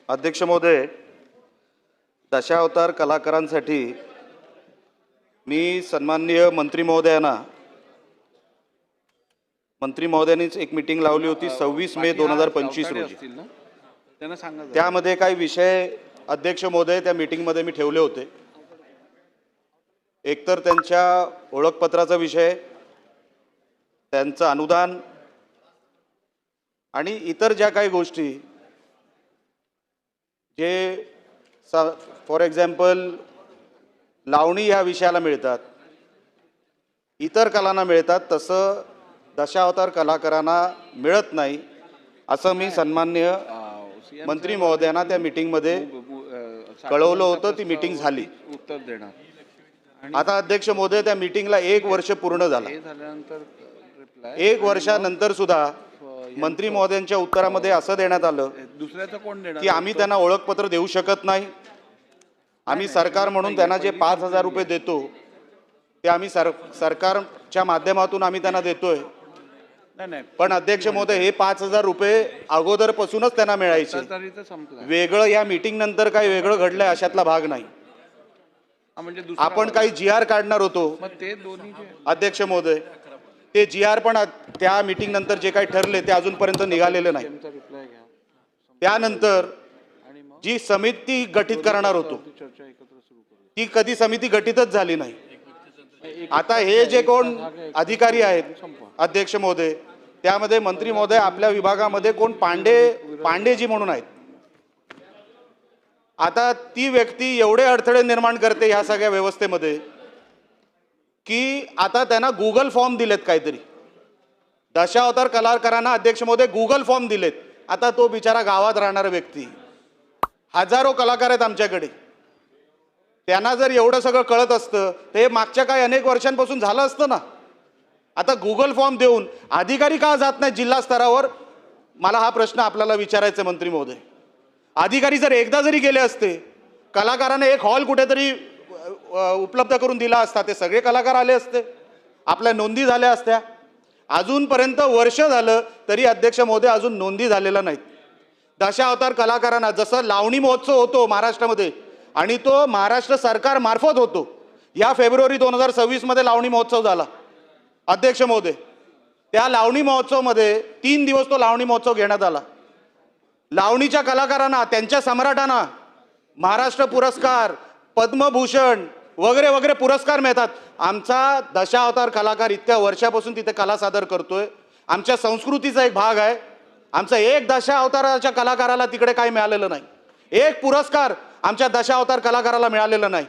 अध्यक्ष महोदय, दशावतार कलाकारांसाठी मी सन्माननीय मंत्री महोदयांनीच एक मीटिंग लावली होती 26 मे 2025 रोजी। त्यामध्ये काही विषय अध्यक्ष महोदय त्या मीटिंगमध्ये मी ठेवले होते। एकतर त्यांच्या ओळखपत्राचा विषय, त्यांचं अनुदान आणि इतर ज्या काही गोष्टी जे फॉर एक्झाम्पल लावणी ह्या विषयाला मिळतात, इतर कलांना मिळतात, तसं दशावतार कलाकारांना मिळत नाही असं मी सन्माननीय मंत्री महोदयांना त्या मीटिंगमध्ये कळवलं होतं। ती मीटिंग झाली। उत्तर देणार। आता अध्यक्ष महोदय, त्या मीटिंगला 1 वर्ष पूर्ण झालं। 1 वर्षानंतर सुद्धा मंत्री महोदयांच्या उत्तरामध्ये असं देण्यात आलं दुसऱ्याचं कोण देणार की आम्ही त्यांना ओळखपत्र देऊ शकत नाही। आम्ही सरकार म्हणून त्यांना जे 5,000 रुपये देतो ते आम्ही सरकारच्या माध्यमातून आम्ही त्यांना देतोय। पण अध्यक्ष महोदय, हे 5,000 रुपये अगोदरपासूनच त्यांना मिळायचे। वेगळं या मीटिंग नंतर काही वेगळं घडलंय अशातला भाग नाही। आपण काही GR काढणार होतो अध्यक्ष महोदय, ते GR पण त्या मीटिंग नंतर जे काही ठरले ते अजूनपर्यंत निघालेले नाही। त्यानंतर जी समिती गठीत करणार होतो ती कधी समिती गठीतच झाली नाही। आता हे जे कोण अधिकारी आहेत अध्यक्ष महोदय, त्यामध्ये मंत्री महोदय आपल्या विभागामध्ये कोण पांडेजी म्हणून आहेत। आता ती व्यक्ती एवढे अडथळे निर्माण करते ह्या सगळ्या व्यवस्थेमध्ये की आता त्यांना गुगल फॉर्म दिलेत काहीतरी। दशावतार कलाकारांना अध्यक्ष महोदय गुगल फॉर्म दिलेत। आता तो बिचारा गावात राहणारा व्यक्ती, हजारो कलाकार आहेत आमच्याकडे, त्यांना जर एवढं सगळं कळत असतं तर हे मागच्या काही अनेक वर्षांपासून झालं असतं ना। आता गुगल फॉर्म देऊन अधिकारी का जात नाही जिल्हा स्तरावर? मला हा प्रश्न आपल्याला विचारायचा आहे मंत्री महोदय। अधिकारी जर एकदा जरी गेले असते, कलाकारांना एक हॉल कुठेतरी उपलब्ध करून दिला असता, ते सगळे कलाकार आले असते, आपल्या नोंदी झाल्या असत्या। अजूनपर्यंत वर्ष झालं तरी अध्यक्ष महोदय अजून नोंदी झालेल्या नाहीत। दशावतार कलाकारांना जसं लावणी महोत्सव होतो महाराष्ट्रामध्ये आणि तो महाराष्ट्र सरकार मार्फत होतो, या फेब्रुवारी 2026 मध्ये लावणी महोत्सव झाला अध्यक्ष महोदय। त्या लावणी महोत्सवमध्ये 3 दिवस तो लावणी महोत्सव घेण्यात आला। लावणीच्या कलाकारांना, त्यांच्या सम्राटांना महाराष्ट्र पुरस्कार, पद्मभूषण वगैरे वगैरे पुरस्कार मिळतात। आमचा दशावतार कलाकार इतक्या वर्षापासून तिथे कला सादर करतोय, आमच्या संस्कृतीचा एक भाग आहे। आमचा एक दशावताराच्या कलाकाराला तिकडे काही मिळालेलं नाही, एक पुरस्कार आमच्या दशावतार कलाकाराला मिळालेला नाही।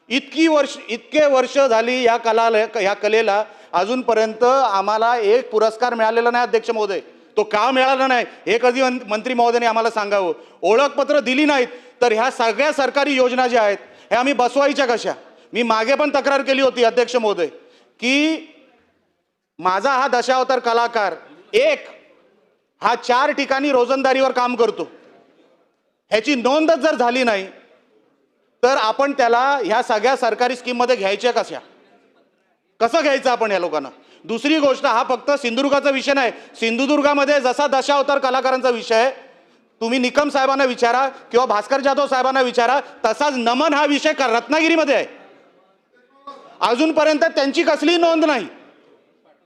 इतके वर्ष झाली या कलेला अजूनपर्यंत आम्हाला एक पुरस्कार मिळालेला नाही अध्यक्ष महोदय। तो का मिळाला नाही हे कधी मंत्री महोदयांनी आम्हाला सांगावं। ओळखपत्र दिली नाहीत तर ह्या सगळ्या सरकारी योजना ज्या आहेत हे आम्ही बसवायच्या कशा? मी मागे पण तक्रार केली होती अध्यक्ष महोदय की माझा हा दशावतार कलाकार हा 4 ठिकाणी रोजंदारीवर काम करतो, ह्याची नोंदच जर झाली नाही तर आपण त्याला ह्या सगळ्या सरकारी स्कीममध्ये घ्यायच्या कशा? कसं घ्यायचं आपण या लोकांना? दुसरी गोष्ट, हा फक्त सिंधुदुर्गाचा विषय नाही। सिंधुदुर्गामध्ये जसा दशावतार कलाकारांचा विषय आहे, तुम्ही निकम साहेबांना विचारा किंवा भास्कर जाधव साहेबांना विचारा, तसाच नमन हा विषय रत्नागिरीमध्ये आहे। अजूनपर्यंत त्यांची कसली नोंद नाही।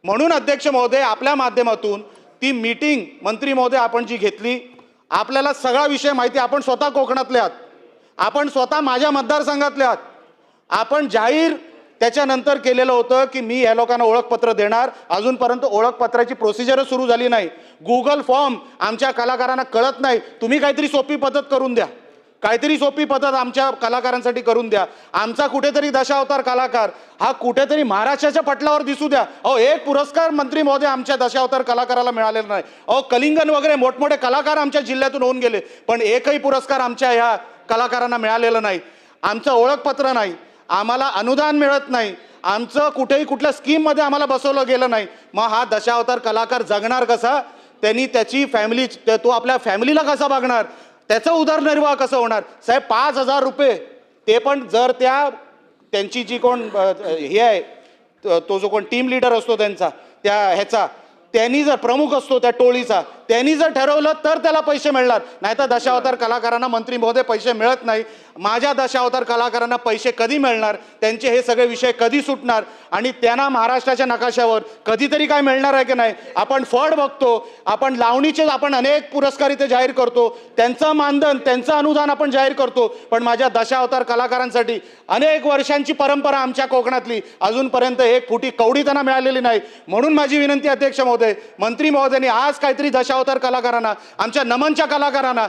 म्हणून अध्यक्ष महोदय, आपल्या माध्यमातून ती मीटिंग मंत्री महोदय आपण जी घेतली, आपल्याला सगळा विषय माहिती। आपण स्वतः कोकणातले आहात, आपण स्वतः माझ्या मतदारसंघातले आहात। आपण जाहीर त्याच्यानंतर केलेलं होतं की मी या लोकांना ओळखपत्र देणार। अजूनपर्यंत ओळखपत्राची प्रोसिजरच सुरू झाली नाही। गुगल फॉर्म आमच्या कलाकारांना कळत नाही। तुम्ही काहीतरी सोपी पद्धत करून द्या, काहीतरी सोपी पद्धत आमच्या कलाकारांसाठी करून द्या। आमचा कुठेतरी दशावतार कलाकार हा कुठेतरी महाराष्ट्राच्या पटलावर दिसू द्या। एक पुरस्कार मंत्री महोदय आमच्या दशावतार कलाकाराला मिळालेला नाही। कलिंगन वगैरे मोठमोठे कलाकार आमच्या जिल्ह्यातून होऊन गेले, पण एकही पुरस्कार आमच्या ह्या कलाकारांना मिळालेला नाही। आमचं ओळखपत्र नाही, आम्हाला अनुदान मिळत नाही, आमचं कुठेही कुठल्या स्कीममध्ये आम्हाला बसवलं गेलं नाही। मग हा दशावतार कलाकार जगणार कसा? त्यांनी त्याची फॅमिली, तो आपल्या फॅमिलीला कसा बघणार? त्याचं उदरनिर्वाह कसं होणार? साहेब, 5,000 रुपये, ते पण जर त्यांची जी कोण हे आहे, तो जो कोण टीम लीडर असतो त्यांचा, त्यांनी जर प्रमुख असतो त्या टोळीचा, त्यांनी जर ठरवलं तर त्याला पैसे मिळणार, नाही तर दशावतार कलाकारांना मंत्री महोदय पैसे मिळत नाही. माझ्या दशावतार कलाकारांना पैसे कधी मिळणार, त्यांचे हे सगळे विषय कधी सुटणार आणि त्यांना महाराष्ट्राच्या नकाशावर कधीतरी काय मिळणार आहे की नाही. आपण फड बघतो, आपण लावणीचे आपण अनेक पुरस्कार इथे जाहीर करतो, त्यांचं मानधन त्यांचं अनुदान आपण जाहीर करतो, पण माझ्या दशावतार कलाकारांसाठी अनेक वर्षांची परंपरा आमच्या कोकणातली अजूनपर्यंत एक फुटी कवडी त्यांना मिळालेली नाही. म्हणून माझी विनंती अध्यक्ष महोदय, मंत्री महोदयांनी आज काहीतरी दशावतार कलाकारांना, आमच्या नमनच्या कलाकारांना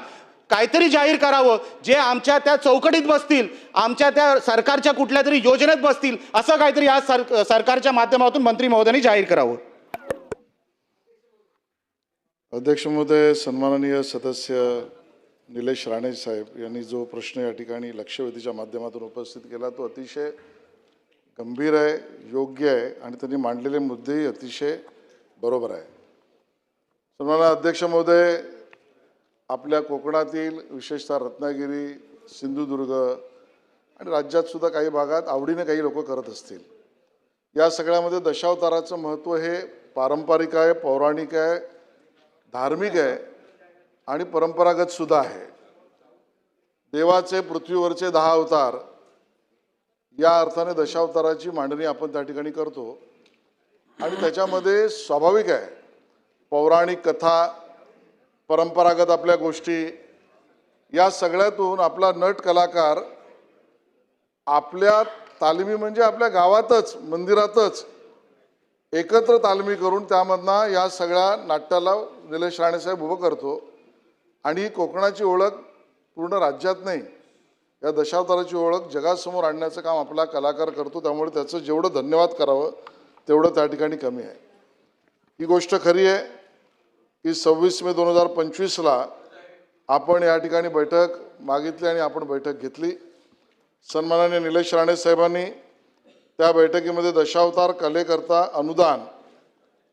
काहीतरी जाहीर करावं, जे आमच्या त्या चौकटीत बसतील, आमच्या त्या सरकारच्या कुठल्या तरी योजनेत बसतील, असं काहीतरी आज सरकारच्या माध्यमातून मंत्री महोदयांनी जाहीर करावं. अध्यक्ष महोदय, सन्माननीय सदस्य निलेश राणे साहेब यांनी जो प्रश्न या ठिकाणी लक्षवेधीच्या माध्यमातून उपस्थित केला तो अतिशय गंभीर आहे, योग्य आहे आणि त्यांनी मांडलेले मुद्देही अतिशय बरोबर आहे. सन्माननीय अध्यक्ष महोदय, आपल्या कोकणातील विशेषतः रत्नागिरी, सिंधुदुर्ग आणि राज्यात सुद्धा काही भागात आवडीने काही लोक करत असतील. या सगळ्यामध्ये दशावताराचं महत्त्व हे पारंपरिक आहे, पौराणिक आहे, धार्मिक आहे आणि परंपरागत सुद्धा आहे. देवाचे पृथ्वीवरचे 10 अवतार या अर्थाने दशावताराची मांडणी आपण त्या ठिकाणी करतो आणि त्याच्यामध्ये स्वाभाविक आहे पौराणिक कथा, परंपरागत आपल्या गोष्टी, या सगळ्यातून आपला नट कलाकार आपल्या तालमी म्हणजे आपल्या गावातच मंदिरातच एकत्र तालमी करून त्यामधनं या सगळ्या नाट्याला निलेश राणेसाहेब उभं करतो आणि कोकणाची ओळख पूर्ण राज्यात नाही, या दशावताराची ओळख जगासमोर आणण्याचं काम आपला कलाकार करतो. त्यामुळे त्याचं जेवढं धन्यवाद करावं तेवढं त्या ठिकाणी कमी आहे. ही गोष्ट खरी आहे की 26 मे 2025ला आपण या ठिकाणी बैठक मागितली आणि आपण बैठक घेतली. सन्माननीय निलेश राणे साहेबांनी त्या बैठकीमध्ये दशावतार कलेकरता अनुदान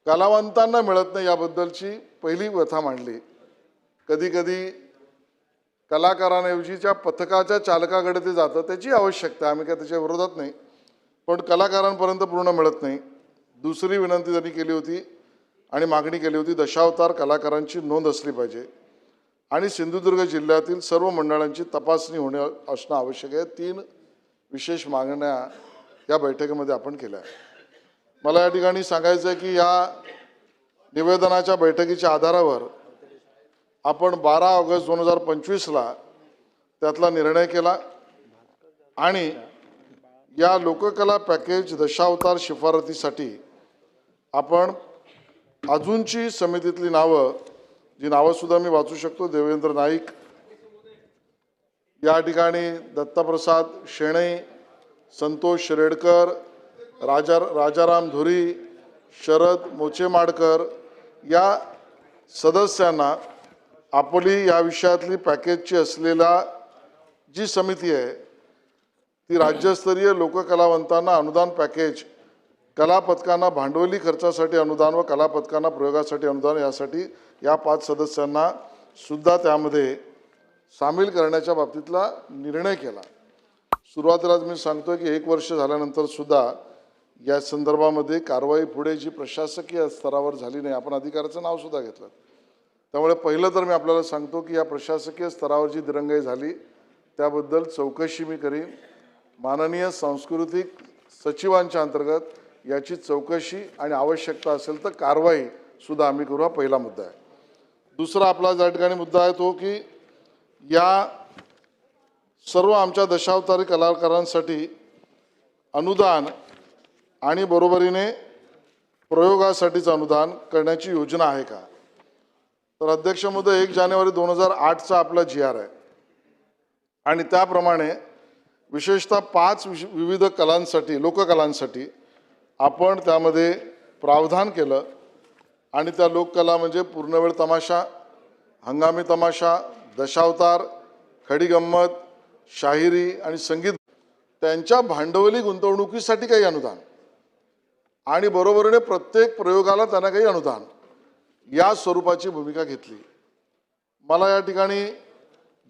कलावंतांना मिळत नाही याबद्दलची पहिली व्यथा मांडली. कधी कधी कलाकारांऐवजीच्या पथकाच्या चालकाकडे ते जातं, त्याची आवश्यकता, आम्ही काय त्याच्या विरोधात नाही, पण कलाकारांपर्यंत पूर्ण मिळत नाही. दुसरी विनंती त्यांनी केली होती आणि मागणी केली होती, दशावतार कलाकारांची नोंद असली पाहिजे आणि सिंधुदुर्ग जिल्ह्यातील सर्व मंडळांची तपासणी असणं आवश्यक आहे. 3 विशेष मागण्या या बैठकीमध्ये आपण केल्या. मला या ठिकाणी सांगायचं आहे की या निवेदनाच्या बैठकीच्या आधारावर आपण 12 ऑगस्ट 2025ला त्यातला निर्णय केला आणि या लोककला पॅकेज दशावतार शिफारतीसाठी आपण अजूनची समितीतली नावं, जी नावंसुद्धा मी वाचू शकतो, देवेंद्र नाईक, या ठिकाणी दत्तप्रसाद शेणे, संतोष शिरेडकर, राजाराम धुरी, शरद मोचेमाडकर या सदस्यांना आपली या विषयातली पॅकेजची असलेला जी समिती आहे ती राज्यस्तरीय लोककलावंतांना अनुदान पॅकेज, कला पथकांना भांडवली खर्चासाठी अनुदान व कला पथकांना प्रयोगासाठी अनुदान यासाठी या 5 सदस्यांना सुद्धा त्यामध्ये सामील करण्याच्या बाबतीतला निर्णय केला. सुरुवातीलाच मी सांगतो की 1 वर्ष झाल्यानंतर सुद्धा या संदर्भामध्ये कारवाई पुढे जी प्रशासकीय स्तरावर झाली नाही, आपण अधिकाऱ्याचं नाव सुद्धा घेतलं. त्यामुळे पहिलं तर मी आपल्याला सांगतो की या प्रशासकीय स्तरावर जी दिरंगाई झाली त्याबद्दल चौकशी मी करीन. माननीय सांस्कृतिक सचिवांच्या अंतर्गत याची चौकशी आणि आवश्यकता असेल तर कारवाई सुद्धा आम्ही करू. हा पहिला मुद्दा आहे. दुसरा आपला ज्या ठिकाणी मुद्दा आहे तो की या सर्व आमच्या दशावतारी कलाकारांसाठी अनुदान आणि बरोबरीने प्रयोगासाठीचं अनुदान करण्याची योजना आहे का? तर अध्यक्ष महोदय, 1 जानेवारी 2008चा आपला GR आहे आणि त्याप्रमाणे विशेषतः 5 विविध कलांसाठी, लोककलांसाठी आपण त्यामध्ये प्रावधान केलं आणि त्या लोककला म्हणजे पूर्णवेळ तमाशा, हंगामी तमाशा, दशावतार, खडीगंमत, शाहिरी आणि संगीत, त्यांच्या भांडवली गुंतवणुकीसाठी काही अनुदान आणि बरोबरीने प्रत्येक प्रयोगाला त्यांना काही अनुदान, या स्वरूपाची भूमिका घेतली. मला या ठिकाणी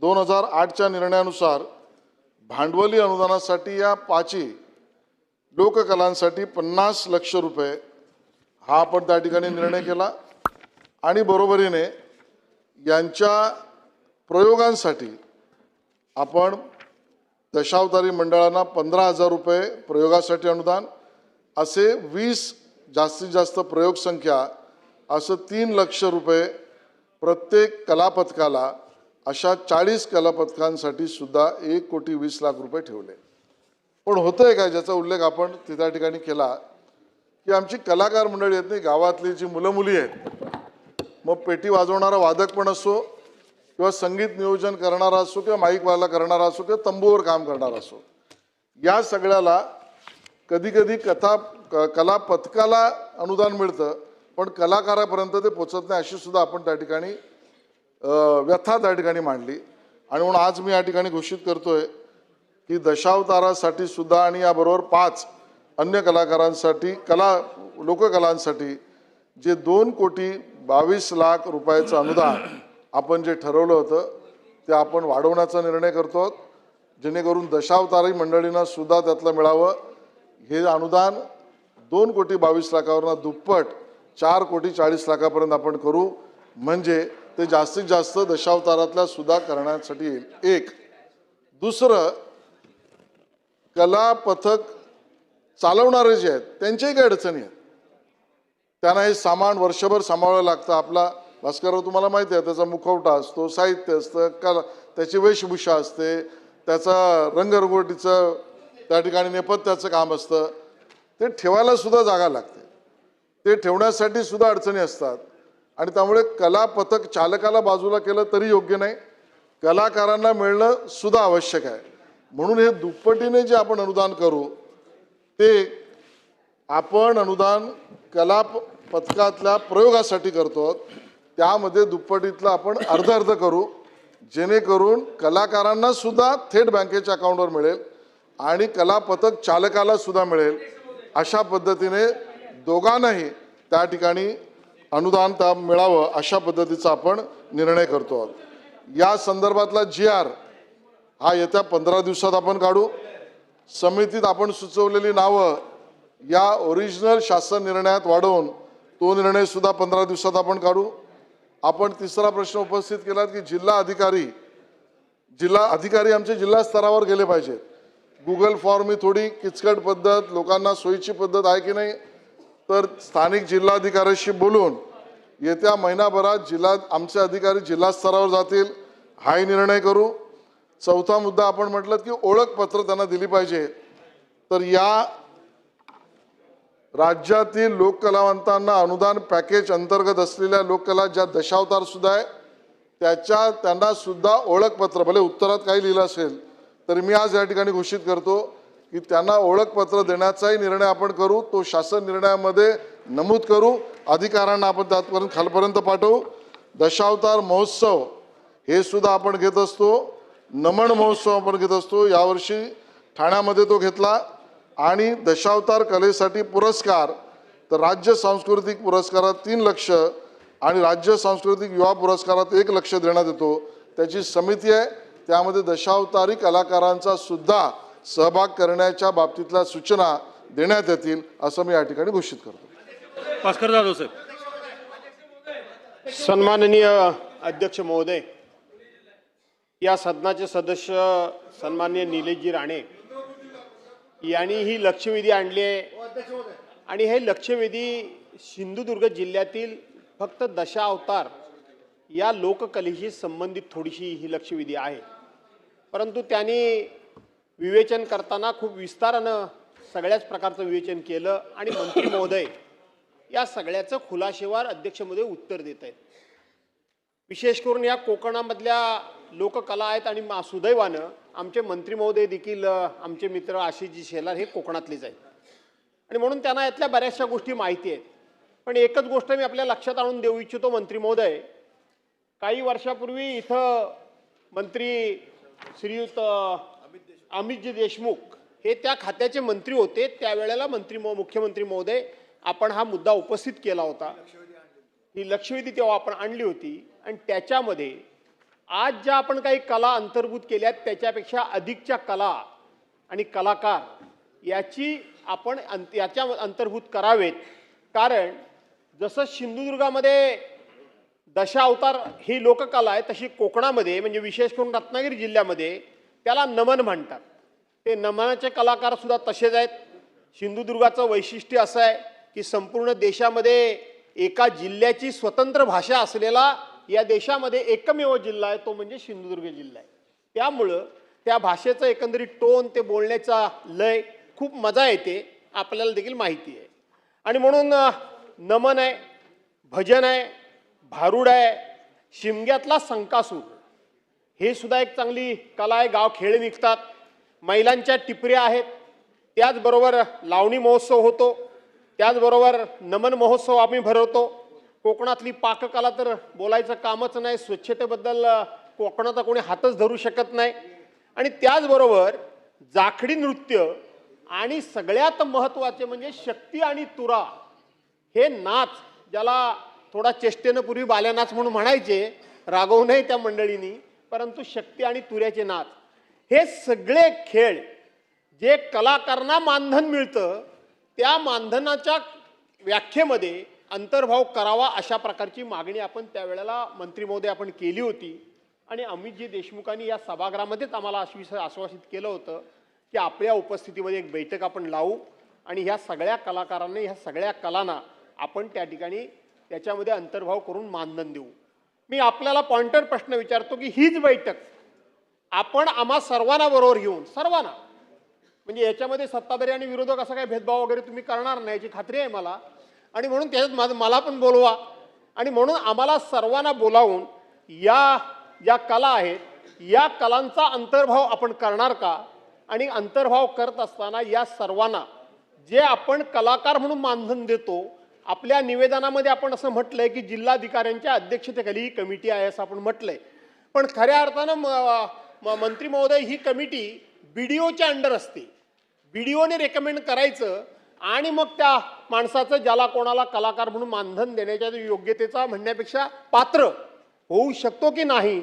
2008च्या निर्णयानुसार भांडवली अनुदानासाठी या 5 लोककलांसाठी 50 लाख रुपये हा आपण त्या ठिकाणी निर्णय केला आणि बरोबरीने यांच्या प्रयोगांसाठी आपण दशावतारी मंडळांना 15,000 रुपये प्रयोगासाठी अनुदान, असे 20 जास्तीत जास्त प्रयोग संख्या असं 3 लक्ष रुपये प्रत्येक कलापथकाला, अशा 40 कलापथकांसाठी सुद्धा 1,20,00,000 रुपये ठेवले. पण होतंय काय, ज्याचा उल्लेख आपण त्या ठिकाणी केला, की आमची कलाकार मंडळी आहेत नाही, गावातली जी मुलं मुली आहेत, मग पेटी वाजवणारा वादक पण असो किंवा संगीत नियोजन करणारा असो किंवा माईकवाला करणारा असो किंवा तंबूवर काम करणारा असो, या सगळ्याला कधी कधी कला पथकाला अनुदान मिळतं पण कलाकारापर्यंत ते पोचत नाही, अशी सुद्धा आपण त्या ठिकाणी व्यथा त्या ठिकाणी मांडली. आणि म्हणून आज मी या ठिकाणी घोषित करतोय की दशावतारासाठी सुद्धा आणि याबरोबर 5 अन्य कलाकारांसाठी लोककलांसाठी जे 2,22,00,000 रुपयाचं अनुदान आपण जे ठरवलं होतं ते आपण वाढवण्याचा निर्णय करतो, जेणेकरून दशावतारी मंडळींना सुद्धा त्यातलं मिळावं. हे अनुदान 2,22,00,000वरनं दुप्पट 4,40,00,000पर्यंत आपण करू, म्हणजे ते जास्तीत जास्त दशावतारातल्या सुद्धा करण्यासाठी येईल. एक. दुसरं, कला पथक चालवणारे जे आहेत त्यांच्याही काही अडचणी आहेत. त्यांना हे सामान वर्षभर सांभाळावं लागतं. आपला भास्करराव तुम्हाला माहिती आहे, त्याचा मुखवटा असतो, साहित्य असतं, त्याची वेशभूषा असते, त्याचा रंगरंगोटीचं त्या ठिकाणी नेपथ्याचं काम असतं, ते ठेवायला सुद्धा जागा लागते, ते ठेवण्यासाठी सुद्धा अडचणी असतात. आणि त्यामुळे कला पथक चालकाला बाजूला केलं तरी योग्य नाही, कलाकारांना मिळणं सुद्धा आवश्यक आहे. म्हणून हे दुप्पटीने जे आपण अनुदान करू ते आपण अनुदान कला पथकातल्या प्रयोगासाठी करतो, त्यामध्ये दुप्पटीतलं आपण अर्ध करू, जेणेकरून कलाकारांना सुद्धा थेट बँकेच्या अकाउंटवर मिळेल आणि कला पथक चालकाला सुद्धा मिळेल. अशा पद्धतीने दोघांनाही त्या ठिकाणी अनुदान मिळावं, अशा पद्धतीचा आपण निर्णय करतो. या संदर्भातला GR हा येत्या 15 दिवसात आपण काढू. समितीत आपण सुचवलेली नावं या ओरिजिनल शासन निर्णयात वाढवून तो निर्णय सुद्धा 15 दिवसात आपण काढू. आपण तिसरा प्रश्न उपस्थित केला की जिल्हा अधिकारी आमचे जिल्हा स्तरावर गेले पाहिजेत. गुगल फॉर्म ही थोडी किचकट पद्धत, लोकांना सोयीची पद्धत आहे की नाही, तर स्थानिक जिल्हाधिकाऱ्याशी बोलून येत्या महिनाभरात आमचे अधिकारी जिल्हा स्तरावर जातील, हाही निर्णय करू. चौथा मुद्दा आपण म्हटलं की ओळखपत्र त्यांना दिली पाहिजे. तर या राज्यातील लोककलावंतांना अनुदान पॅकेज अंतर्गत असलेल्या लोककला ज्या दशावतार सुद्धा आहे त्यांना सुद्धा ओळखपत्र, भले उत्तरात काही लिहिलं असेल तरी मी आज या ठिकाणी घोषित करतो की त्यांना ओळखपत्र देण्याचाही निर्णय आपण करू, तो शासन निर्णयामध्ये नमूद करू, अधिकाऱ्यांना आपण त्यापर्यंत खालपर्यंत पाठवू. दशावतार महोत्सव हे सुद्धा आपण घेत असतो, नमन महोत्सव आपण घेत असतो, यावर्षी ठाण्यामध्ये तो घेतला. आणि दशावतार कलेसाठी पुरस्कार तर राज्य सांस्कृतिक पुरस्कारात 3 लक्ष आणि राज्य सांस्कृतिक युवा पुरस्कारात 1 लक्ष देण्यात येतो. त्याची समिती आहे, त्यामध्ये दशावतारी कलाकारांचा सुद्धा सहभाग करण्याच्या बाबतीतल्या सूचना देण्यात येतील, असं मी या ठिकाणी घोषित करतो. भास्कर जाधव साहेब. सन्माननीय अध्यक्ष महोदय, या सदनाचे सदस्य सन्माननीय निलेशजी राणे यांनी ही लक्षवेधी आणली आहे आणि हे लक्षवेधी सिंधुदुर्ग जिल्ह्यातील फक्त दशावतार या लोककलेशी संबंधित थोडीशी ही लक्षवेधी आहे. परंतु त्यांनी विवेचन करताना खूप विस्तारानं सगळ्याच प्रकारचं विवेचन केलं आणि मंत्री महोदय या सगळ्याचं खुलाशेवार अध्यक्ष महोदय उत्तर देत आहेत. विशेष करून या कोकणामधल्या लोककला आहेत आणि सुदैवानं आमचे मंत्री महोदय देखील आमचे मित्र आशिषजी शेलार हे कोकणातलेच आहेत आणि म्हणून त्यांना यातल्या बऱ्याचशा गोष्टी माहिती आहेत. पण एकच गोष्ट मी आपल्या लक्षात आणून देऊ इच्छितो मंत्री महोदय, काही वर्षापूर्वी इथं मंत्री श्रीयुत अमितजी देशमुख हे त्या खात्याचे मंत्री होते. त्यावेळेला मुख्यमंत्री महोदय आपण हा मुद्दा उपस्थित केला होता, ही लक्षवेधी तेव्हा आपण आणली होती आणि त्याच्यामध्ये आज ज्या आपण काही कला अंतर्भूत केल्यात त्याच्यापेक्षा अधिकच्या कला आणि कलाकार याची आपण याच्या अंतर्भूत करावेत. कारण जसं सिंधुदुर्गामध्ये दशावतार ही लोककला आहे, तशी कोकणामध्ये म्हणजे विशेष करून रत्नागिरी जिल्ह्यामध्ये त्याला नमन म्हणतात. ते नमनाचे कलाकार सुद्धा तसेच आहेत. सिंधुदुर्गाचं वैशिष्ट्य असं आहे की संपूर्ण देशामध्ये एका जिल्ह्याची स्वतंत्र भाषा असलेला या देशामध्ये एकमेव जिल्हा आहे, तो म्हणजे सिंधुदुर्ग जिल्हा आहे. त्यामुळं त्या भाषेचं एकंदरीत टोन, ते बोलण्याचा लय खूप मजा येते, आपल्याला देखील माहिती आहे. आणि म्हणून नमन आहे, भजन आहे, भारुड आहे, शिमग्यातला संकासूर हे सुद्धा एक चांगली कला आहे. गाव खेळ निघतात, महिलांच्या टिपऱ्या आहेत, त्याचबरोबर लावणी महोत्सव होतो, त्याचबरोबर नमन महोत्सव आम्ही भरवतो. कोकणातली पाककला तर बोलायचं कामच नाही. स्वच्छतेबद्दल कोकणात कोणी हातच धरू शकत नाही. आणि त्याचबरोबर जाखडी नृत्य आणि सगळ्यात महत्त्वाचे म्हणजे शक्ती आणि तुरा हे नाच, ज्याला थोडा चेष्टेनं पूर्वी बाल्यानाच म्हणून म्हणायचे, रागवू नये त्या मंडळींनी, परंतु शक्ती आणि तुऱ्याचे नाच हे सगळे खेळ जे कलाकारांना मानधन मिळतं, त्या मानधनाच्या व्याख्येमध्ये अंतर्भाव करावा अशा प्रकारची मागणी आपण त्यावेळेला मंत्री महोदय आपण केली होती. आणि अमितजी देशमुखांनी या सभागृहामध्येच आम्हाला आश्वासित केलं होतं की आपल्या उपस्थितीमध्ये एक बैठक आपण लावू आणि ह्या सगळ्या कलाकारांना, ह्या सगळ्या कलांना आपण त्या ठिकाणी त्याच्यामध्ये अंतर्भाव करून मानधन देऊ. मी आपल्याला पॉइंटर प्रश्न विचारतो की हीच बैठक आपण आम्हा सर्वांना बरोबर घेऊन, सर्वांना, म्हणजे याच्यामध्ये सत्ताधारी आणि विरोधक असा काही भेदभाव वगैरे तुम्ही करणार नाही याची खात्री आहे मला. आणि म्हणून त्याच्यात मला पण बोलवा. आणि म्हणून आम्हाला सर्वांना बोलावून या ज्या कला आहेत या कलांचा अंतर्भाव आपण करणार का? आणि अंतर्भाव करत असताना या सर्वांना जे आपण कलाकार म्हणून मानधन देतो, आपल्या निवेदनामध्ये आपण असं म्हटलंय की जिल्हाधिकाऱ्यांच्या अध्यक्षतेखाली ही कमिटी आहे असं आपण म्हटलंय. पण खऱ्या अर्थानं मंत्री महोदय ही कमिटी BDOच्या अंडर असते. BDOने रेकमेंड करायचं आणि मग त्या माणसाचं ज्याला कोणाला कलाकार म्हणून मानधन देण्याच्या योग्यतेचा म्हणण्यापेक्षा पात्र होऊ शकतो की नाही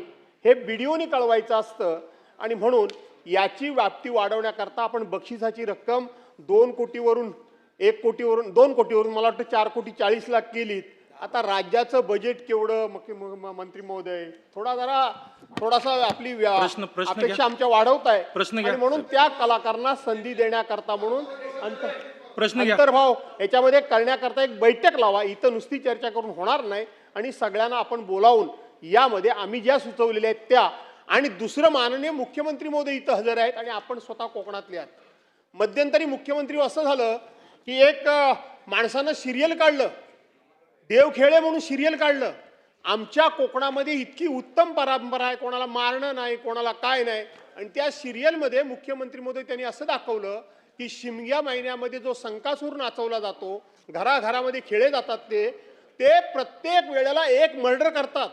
हे BDOने कळवायचं असतं. आणि म्हणून याची व्याप्ती वाढवण्याकरता आपण बक्षिसाची रक्कम 2 कोटीवरून 1 कोटीवरून 2 कोटीवरून मला वाटतं 4,40,00,000 केलीत. आता राज्याचं बजेट केवढं मंत्री महोदय, थोडासा आपली अपेक्षा आमच्या वाढवत आहे. आणि म्हणून त्या कलाकारांना संधी देण्याकरता म्हणून अंतर्भाव याच्यामध्ये करण्याकरता एक बैठक लावा. इथं नुसती चर्चा करून होणार नाही आणि सगळ्यांना आपण बोलावून यामध्ये आम्ही ज्या सुचवलेल्या आहेत त्या. आणि दुसरं, माननीय मुख्यमंत्री महोदय इथं हजर आहेत आणि आपण स्वतः कोकणातले आहात. मध्यंतरी मुख्यमंत्री असं झालं की एक माणसानं सिरियल काढलं, देवखेळे म्हणून सिरियल काढलं. आमच्या कोकणामध्ये इतकी उत्तम परंपरा आहे, कोणाला मारणं नाही, कोणाला काय नाही. आणि त्या सिरियलमध्ये मुख्यमंत्री महोदय त्यांनी असं दाखवलं की शिमग्या महिन्यामध्ये जो संकासूर नाचवला जातो, घराघरामध्ये खेळे जातात, ते प्रत्येक वेळेला एक मर्डर करतात,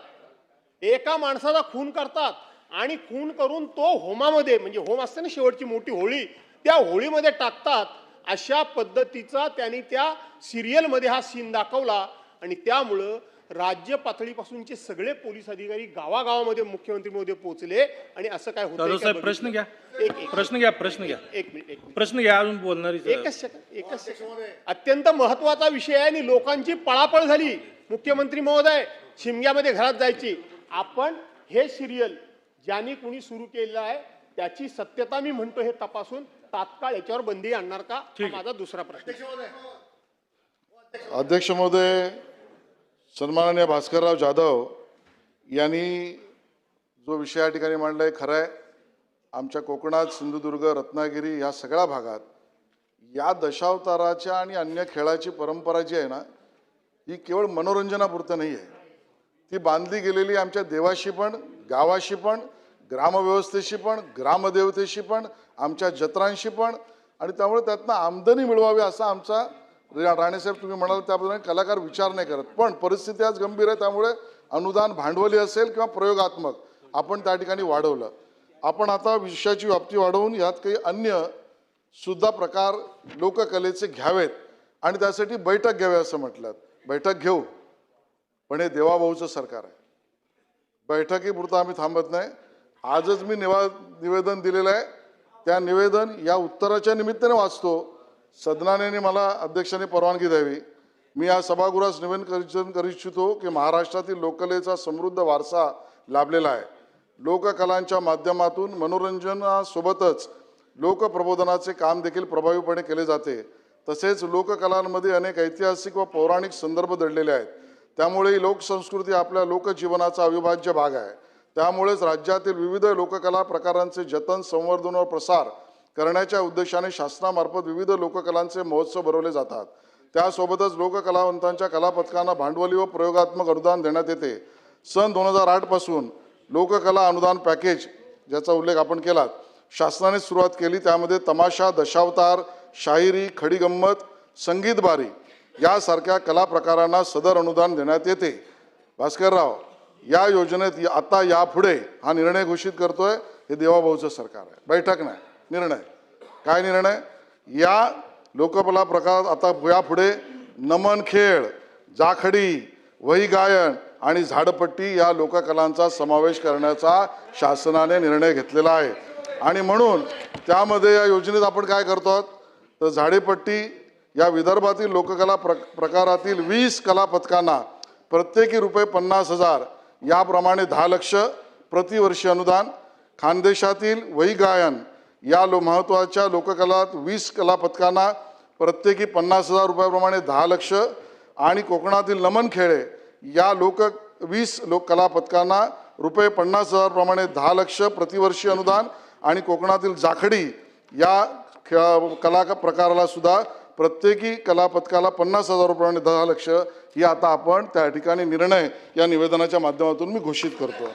एका माणसाचा खून करतात आणि खून करून तो होमामध्ये, म्हणजे होम असते ना शेवटची मोठी होळी, त्या होळीमध्ये टाकतात. अशा पद्धतीचा त्यांनी त्या सिरियलमध्ये हा सीन दाखवला. आणि त्यामुळं राज्य पातळीपासूनचे सगळे पोलीस अधिकारी गावागावामध्ये मुख्यमंत्री महोदय पोहोचले. आणि असं काय होतं? प्रश्न घ्या, एक मिनिट प्रश्न घ्या, अजून बोलणार. एकच सेकंद. अत्यंत महत्वाचा विषय आहे आणि लोकांची पळापळ झाली. मुख्यमंत्री महोदय शिमग्यामध्ये घरात जायची. आपण हे सिरियल ज्यांनी कुणी सुरू केलेलं आहे त्याची सत्यता मी म्हणतो हे तपासून तात्काळ याच्यावर बंदी आणणार का, हा माझा दुसरा प्रश्न. अध्यक्ष महोदय, सन्माननीय भास्करराव जाधव यांनी जो विषय या ठिकाणी मांडला आहे खरं आहे. आमच्या कोकणात, सिंधुदुर्ग, रत्नागिरी या सगळ्या भागात या दशावताराच्या आणि अन्य खेळाची परंपरा जी आहे ना, ही केवळ मनोरंजनापुरतं नाही आहे. ती बांधली गेलेली आमच्या देवाशी पण, गावाशी पण, ग्रामव्यवस्थेशी पण, ग्रामदेवतेशी पण, आमच्या जत्रांशी पण. आणि त्यामुळे त्यातनं आमदनी मिळवावी असा आमचा, राणेसाहेब तुम्ही म्हणाल त्याबद्दल कलाकार विचार नाही करत. पण परिस्थिती आज गंभीर आहे, त्यामुळे अनुदान भांडवली असेल किंवा प्रयोगात्मक आपण त्या ठिकाणी वाढवलं. आपण आता विषयाची व्याप्ती वाढवून यात काही अन्य सुद्धा प्रकार लोककलेचे घ्यावेत आणि त्यासाठी बैठक घ्यावी असं म्हटलं. बैठक घेऊ, पण हे देवाभाऊचं सरकार आहे. बैठकीपुरतं आम्ही थांबत नाही. आजच मी निवेदन दिलेलं आहे. त्या निवेदन या उत्तराच्या निमित्ताने वाचतो. सदनाने मला, अध्यक्षांनी परवानगी द्यावी. मी या सभागृहास निवेदन करू इच्छितो की महाराष्ट्रातील लोककलेचा समृद्ध वारसा लाभलेला आहे. लोककलांच्या माध्यमातून मनोरंजनासोबतच लोकप्रबोधनाचे काम देखील प्रभावीपणे केले जाते. तसेच लोककलांमध्ये अनेक ऐतिहासिक व पौराणिक संदर्भ दडलेले आहेत. त्यामुळे ही लोकसंस्कृती आपल्या लोकजीवनाचा अविभाज्य भाग आहे. त्यामुळेच राज्यातील विविध लोककला प्रकारांचे जतन, संवर्धन व प्रसार करण्याच्या उद्देशाने शासनामार्फत विविध लोककलांचे महोत्सव भरवले जातात. त्यासोबतच लोककलावंतांच्या कलापथकांना भांडवली व प्रयोगात्मक अनुदान देण्यात येते. सन 2008 पासून लोककला अनुदान पॅकेज ज्याचा उल्लेख आपण केला शासनाने सुरुवात केली. त्यामध्ये तमाशा, दशावतार, शाहिरी, खडी गंमत, संगीत बारी यासारख्या कला प्रकारांना सदर अनुदान देण्यात येते. भास्करराव, या योजनेत आता यापुढे हा निर्णय घोषित करतोय हे देवाभाऊचं सरकार आहे. बैठक नाही, निर्णय. काय निर्णय? या लोककला प्रकारात आता यापुढे नमन खेळ, जाखडी, वही गायन आणि झाडपट्टी या लोककलांचा समावेश करण्याचा शासनाने निर्णय घेतलेला आहे. आणि म्हणून त्यामध्ये या योजनेत आपण काय करतो तर झाडेपट्टी या विदर्भातील लोककला प्रकारातील 20 कलापथकांना प्रत्येकी ₹50,000 याप्रमाणे 10 लाख प्रतिवर्षी अनुदान. खानदेशातील वही गायन या महत्त्वाच्या लोककलात 20 कलापथकांना प्रत्येकी ₹50,000 प्रमाणे 10 लाख आणि कोकणातील नमन खेळे या 20 कलापथकांना ₹50,000 प्रमाणे 10 लाख प्रतिवर्षी अनुदान आणि कोकणातील जाखडी या कला प्रकाराला सुद्धा प्रत्येकी कलापथकाला ₹50,000 प्रमाणे 10 लाख ही आता आपण त्या ठिकाणी निर्णय या निवेदनाच्या माध्यमातून मी घोषित करतो.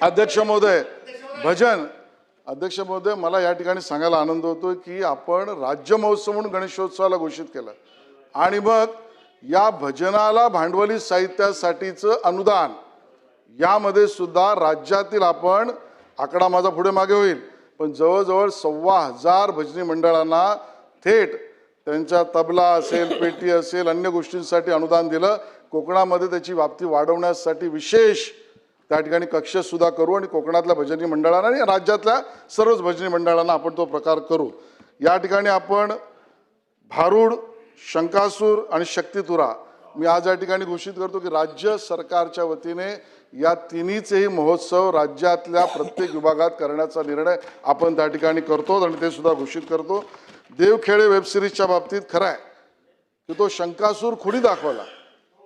अध्यक्ष महोदय, अध्यक्ष महोदय, मला या ठिकाणी सांगायला आनंद होतो की आपण राज्य महोत्सव म्हणून गणेशोत्सवाला घोषित केलं आणि मग या भजनाला भांडवली साहित्यासाठीचं अनुदान यामध्ये सुद्धा राज्यातील आपण आकडा माझा पुढे मागे होईल पण जवळजवळ 1,1500 भजनी मंडळांना थेट त्यांच्या तबला असेल, पेटी असेल, अन्य गोष्टींसाठी अनुदान दिलं. कोकणामध्ये त्याची व्याप्ती वाढवण्यासाठी विशेष त्या ठिकाणी कक्ष सुद्धा करू आणि कोकणातल्या भजनी मंडळांना आणि राज्यातल्या सर्वच भजनी मंडळांना आपण तो प्रकार करू. या ठिकाणी आपण भारूड, शंकासूर आणि शक्तितुरा मी आज या ठिकाणी घोषित करतो की राज्य सरकारच्या वतीने या तिन्हीचेही महोत्सव राज्यातल्या प्रत्येक विभागात करण्याचा निर्णय आपण त्या ठिकाणी करतो आणि ते सुद्धा घोषित करतो. देवखेळे वेब सिरीजच्या बाबतीत खरं आहे की तो शंकासूर खुडी दाखवला.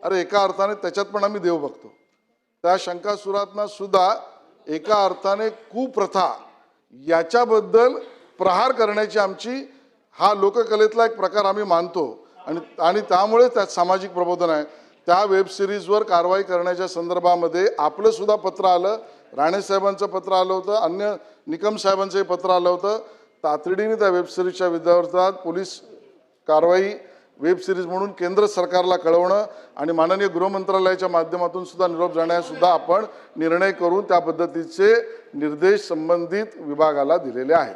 अरे एका अर्थाने त्याच्यात पण आम्ही देव बघतो. त्या शंकासुरातनं सुद्धा एका अर्थाने कुप्रथा याच्याबद्दल प्रहार करण्याची आमची हा लोककलेतला एक प्रकार आम्ही मानतो आणि त्यामुळे त्यात सामाजिक प्रबोधन आहे. त्या वेब सिरीजवर कारवाई करण्याच्या संदर्भामध्ये आपलं सुद्धा पत्र आलं, राणे साहेबांचं पत्र आलं होतं, अन्य निकम साहेबांचंही पत्र आलं होतं. तातडीने त्या वेब सिरीजच्या विरोधात पोलीस कारवाई वेब सिरीज म्हणून केंद्र सरकारला कळवणं आणि माननीय गृहमंत्रालयाच्या माध्यमातून सुद्धा निरोप जाण्यासुद्धा आपण निर्णय करून त्या पद्धतीचे निर्देश संबंधित विभागाला दिलेले आहेत.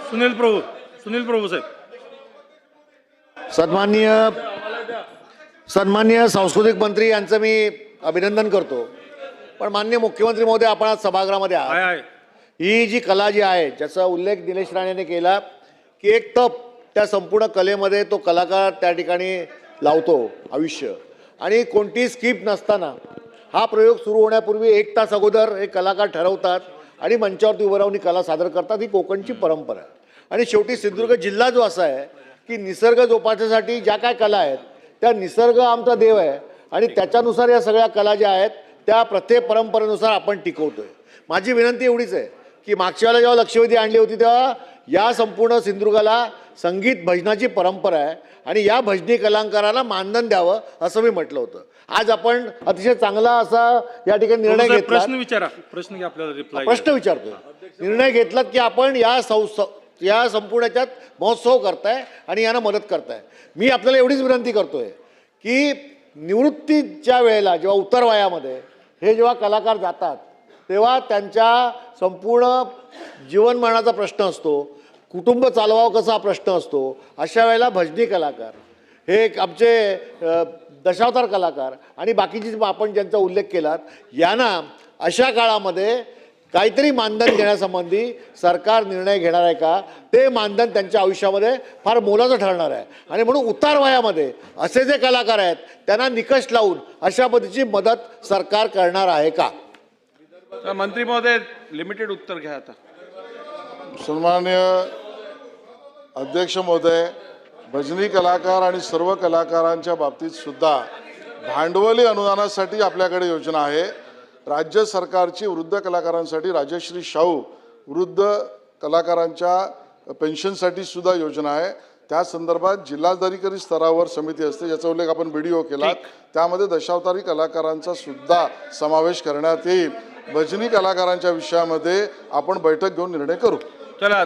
सुनील प्रभू साहेब. सन्माननीय सांस्कृतिक मंत्री यांचं मी अभिनंदन करतो. पण माननीय मुख्यमंत्री महोदय, आपण आज सभागृहामध्ये आहात. ही जी कला जी आहे ज्याचा उल्लेख निलेश राणेने केला की एक तप त्या संपूर्ण कलेमध्ये तो कलाकार त्या ठिकाणी लावतो आयुष्य आणि कोणतीही स्किप नसताना हा प्रयोग सुरू होण्यापूर्वी 1 तास अगोदर हे कलाकार ठरवतात आणि मंचावरती उभं राहून ही कला सादर करतात. ही कोकणची परंपरा आहे. आणि शेवटी सिंधुदुर्ग जिल्हा जो असा आहे की निसर्ग जोपासण्यासाठी ज्या काय कला आहेत त्या निसर्ग आमचा देव आहे आणि त्याच्यानुसार या सगळ्या कला ज्या आहेत त्या प्रत्येक परंपरेनुसार आपण टिकवतोय. माझी विनंती एवढीच आहे की मागच्या वेळेला जेव्हा लक्षवेधी आणली होती तेव्हा या संपूर्ण सिंधुदुर्गाला संगीत भजनाची परंपरा आहे आणि या भजनी कलाकारांना मानधन द्यावं असं मी म्हटलं होतं. आज आपण अतिशय चांगला असा या ठिकाणी निर्णय घेतला. प्रश्न घ्या, आपल्याला रिप्लाय प्रश्न विचारतोय. निर्णय घेतलात की आपण या संपूर्ण याच्यात महोत्सव करताय आणि यांना मदत करताय. मी आपल्याला एवढीच विनंती करतोय की निवृत्तीच्या वेळेला जेव्हा उत्तर वयामध्ये हे जेव्हा कलाकार जातात तेव्हा त्यांच्या संपूर्ण जीवनमरणाचा प्रश्न असतो, कुटुंब चालवावं कसा प्रश्न असतो. अशा वेळेला भजनी कलाकार हे आमचे दशावतार कलाकार आणि बाकीची आपण ज्यांचा उल्लेख केलात यांना अशा काळामध्ये काहीतरी मानधन देण्यासंबंधी सरकार निर्णय घेणार आहे का, ते मानधन त्यांच्या आयुष्यामध्ये फार मोलाचं ठरणार आहे. आणि म्हणून उतार वयामध्ये असे जे कलाकार आहेत त्यांना निकष लावून अशा पद्धतीची मदत सरकार करणार आहे का? तर मंत्री महोदय लिमिटेड उत्तर घ्या आता. सन्मान्य अध्यक्ष महोदय, भजनी कलाकार आणि सर्व कलाकारांच्या बाबतीत सुद्धा भांडवली अनुदानासाठी आपल्याकडे योजना आहे. राज्य सरकारची वृद्ध कलाकारांसाठी राजश्री शाहू वृद्ध कलाकारांच्या पेन्शनसाठी सुद्धा योजना आहे. त्या संदर्भात जिल्हाधिकारी स्तरावर समिती असते, ज्याचा उल्लेख आपण व्हिडिओ केला. त्यामध्ये दशावतारी कलाकारांचा सुद्धा समावेश करण्यात येईल. भजनी कलाकारांच्या विषयामध्ये आपण बैठक घेऊन निर्णय करू. चला